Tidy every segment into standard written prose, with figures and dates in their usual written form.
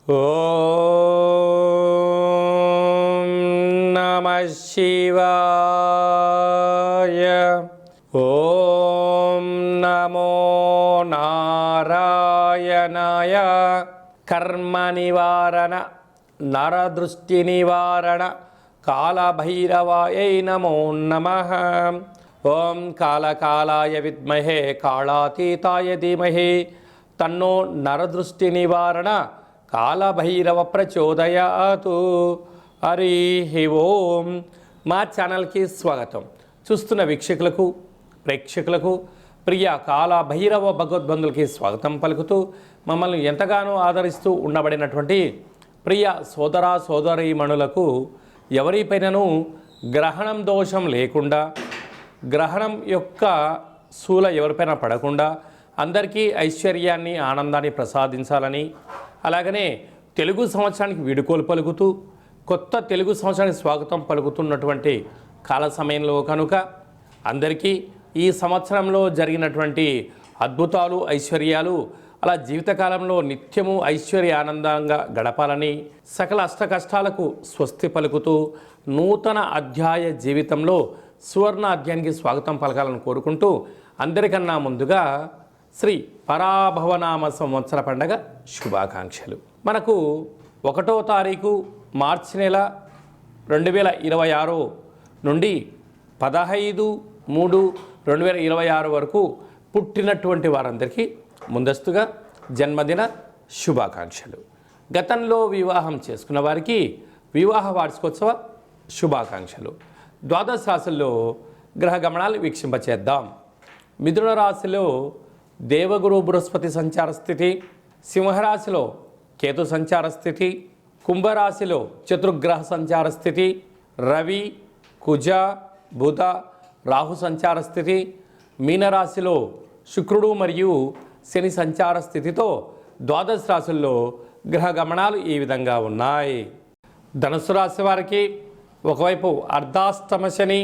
ఓం నమః శివాయ. ఓం నమో నారాయణాయ. కర్మ నివారణ నరదృష్టి నివారణ కాళభైరవాయై నమో నమః. ఓం కాళకాలాయ విద్మహే కాళాతీతాయ ధీమహి తన్నో నరదృష్టి నివారణ కాళభైరవ ప్రచోదయాతు. హరి ఓం. మా ఛానల్కి స్వాగతం. చూస్తున్న వీక్షకులకు ప్రేక్షకులకు ప్రియ కాళభైరవ భగవద్బంధులకి స్వాగతం పలుకుతూ మమ్మల్ని ఎంతగానో ఆదరిస్తూ ఉండబడినటువంటి ప్రియ సోదర సోదరీమణులకు ఎవరిపైనను గ్రహణం దోషం లేకుండా, గ్రహణం యొక్క శూల ఎవరిపైన పడకుండా అందరికీ ఐశ్వర్యాన్ని ఆనందాన్ని ప్రసాదించాలని, అలాగనే తెలుగు సంవత్సరానికి వీడుకోలు పలుకుతూ కొత్త తెలుగు సంవత్సరానికి స్వాగతం పలుకుతున్నటువంటి కాల సమయంలో కనుక అందరికీ ఈ సంవత్సరంలో జరిగినటువంటి అద్భుతాలు ఐశ్వర్యాలు అలా జీవితకాలంలో నిత్యము ఐశ్వర్య ఆనందంగా గడపాలని, సకల అష్ట కష్టాలకు స్వస్తి పలుకుతూ నూతన అధ్యాయ జీవితంలో సువర్ణ అధ్యాయానికి స్వాగతం పలకాలని కోరుకుంటూ అందరికన్నా ముందుగా శ్రీ పరాభవనామ సంవత్సర పండగ శుభాకాంక్షలు. మనకు 1వ తారీఖు మార్చి నెల 2026 నుండి 15/3/2026 వరకు పుట్టినటువంటి వారందరికీ ముందస్తుగా జన్మదిన శుభాకాంక్షలు. గతంలో వివాహం చేసుకున్న వారికి వివాహ వార్షికోత్సవ శుభాకాంక్షలు. ద్వాదశ రాశుల్లో గ్రహ గమనాలు వీక్షింపచేద్దాం. మిథున రాశిలో దేవగురు బృహస్పతి సంచార స్థితి, సింహరాశిలో కేతు సంచార స్థితి, కుంభరాశిలో చతుర్గ్రహ సంచార స్థితి, రవి కుజ బుధ రాహు సంచార స్థితి, మీనరాశిలో శుక్రుడు మరియు శని సంచార స్థితితో ద్వాదశ రాశుల్లో గ్రహ గమనాలు ఈ విధంగా ఉన్నాయి. ధనుసు రాశి వారికి ఒకవైపు అర్ధాష్టమ శని,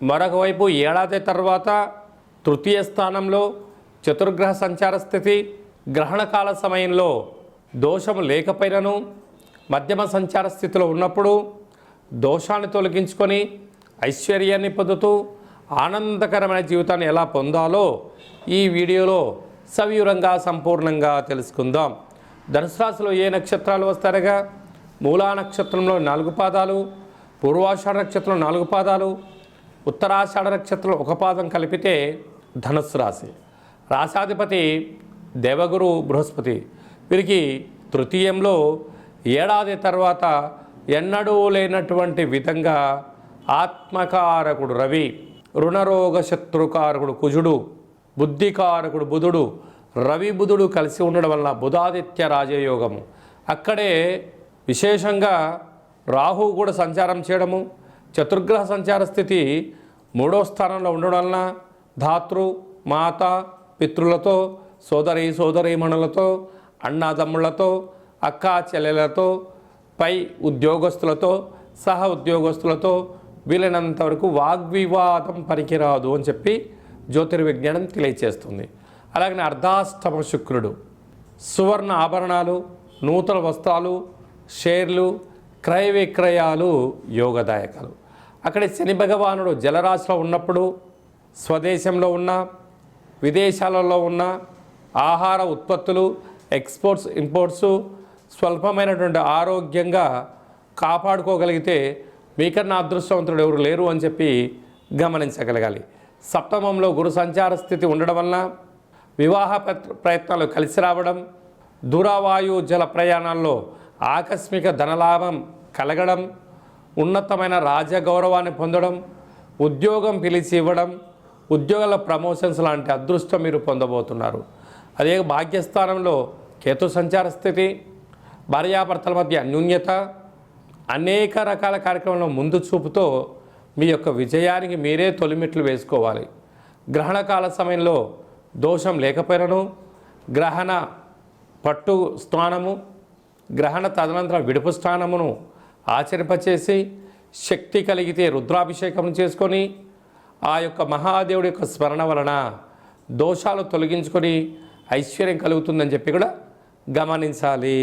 మరొక వైపు ఏడాది తర్వాత తృతీయ స్థానంలో చతుర్గ్రహ సంచార స్థితి, గ్రహణకాల సమయంలో దోషం లేకపోయినను మధ్యమ సంచార స్థితిలో ఉన్నప్పుడు దోషాన్ని తొలగించుకొని ఐశ్వర్యాన్ని పొందుతూ ఆనందకరమైన జీవితాన్ని ఎలా పొందాలో ఈ వీడియోలో సవివరంగా సంపూర్ణంగా తెలుసుకుందాం. ధనుసు రాశిలో ఏ నక్షత్రాలు వస్తారగా మూలా నక్షత్రంలో 4 పాదాలు, పూర్వాషాఢ నక్షత్రం 4 పాదాలు, ఉత్తరాషాఢ నక్షత్రం 1 పాదం కలిపితే ధనుస్సు రాశి. రాశాధిపతి దేవగురు బృహస్పతి. వీరికి తృతీయంలో ఏడాది తర్వాత ఎన్నడూ లేనటువంటి విధంగా ఆత్మకారకుడు రవి, రుణరోగ శత్రుకారకుడు కుజుడు, బుద్ధికారకుడు బుధుడు, రవి బుధుడు కలిసి ఉండడం వల్ల బుధాదిత్య రాజయోగము. అక్కడే విశేషంగా రాహు కూడా సంచారం చేయడము, చతుర్గ్రహ సంచార స్థితి 3వ స్థానంలో ఉండడం వలన ధాతృ మాత పితృలతో, సోదరీమణులతో, అన్నాదమ్ములతో, అక్కా చెల్లెలతో, పై ఉద్యోగస్తులతో, సహ ఉద్యోగస్తులతో వీలైనంత వరకు వాగ్వివాదం పనికిరాదు అని చెప్పి జ్యోతిర్విజ్ఞానం తెలియచేస్తుంది. అలాగనే అర్ధాష్టమ శుక్రుడు సువర్ణ ఆభరణాలు, నూతన వస్త్రాలు, షేర్లు, క్రయ విక్రయాలు యోగదాయకాలు. అక్కడ శని భగవానుడు జలరాశిలో ఉన్నప్పుడు స్వదేశంలో ఉన్న విదేశాలలో ఉన్న ఆహార ఉత్పత్తులు, ఎక్స్పోర్ట్స్ ఇంపోర్ట్స్ స్వల్పమైనటువంటి ఆరోగ్యంగా కాపాడుకోగలిగితే మీకన్నా అదృష్టవంతుడు ఎవరు లేరు అని చెప్పి గమనించగలగాలి. సప్తమంలో గురు సంచార స్థితి ఉండడం వలన వివాహ ప్రయత్నాలు కలిసి రావడం, దూరవాయు జల ప్రయాణాల్లో ఆకస్మిక ధనలాభం కలగడం, ఉన్నతమైన రాజగౌరవాన్ని పొందడం, ఉద్యోగం పిలిచి ఇవ్వడం, ఉద్యోగాల ప్రమోషన్స్ లాంటి అదృష్టం మీరు పొందబోతున్నారు. అదే భాగ్యస్థానంలో కేతు సంచార స్థితి, భార్యాభర్తల మధ్య అన్యోన్యత, అనేక రకాల కార్యక్రమంలో ముందు చూపుతో మీ యొక్క విజయానికి మీరే తొలిమెట్లు వేసుకోవాలి. గ్రహణకాల సమయంలో దోషం లేకపోయినను గ్రహణ పట్టు స్థానము, గ్రహణ తదనంతరం విడుపు స్థానమును ఆచరింపచేసి శక్తి కలిగితే రుద్రాభిషేకం చేసుకొని ఆ యొక్క మహాదేవుడి యొక్క స్మరణ వలన దోషాలు తొలగించుకొని ఐశ్వర్యం కలుగుతుందని చెప్పి కూడా గమనించాలి.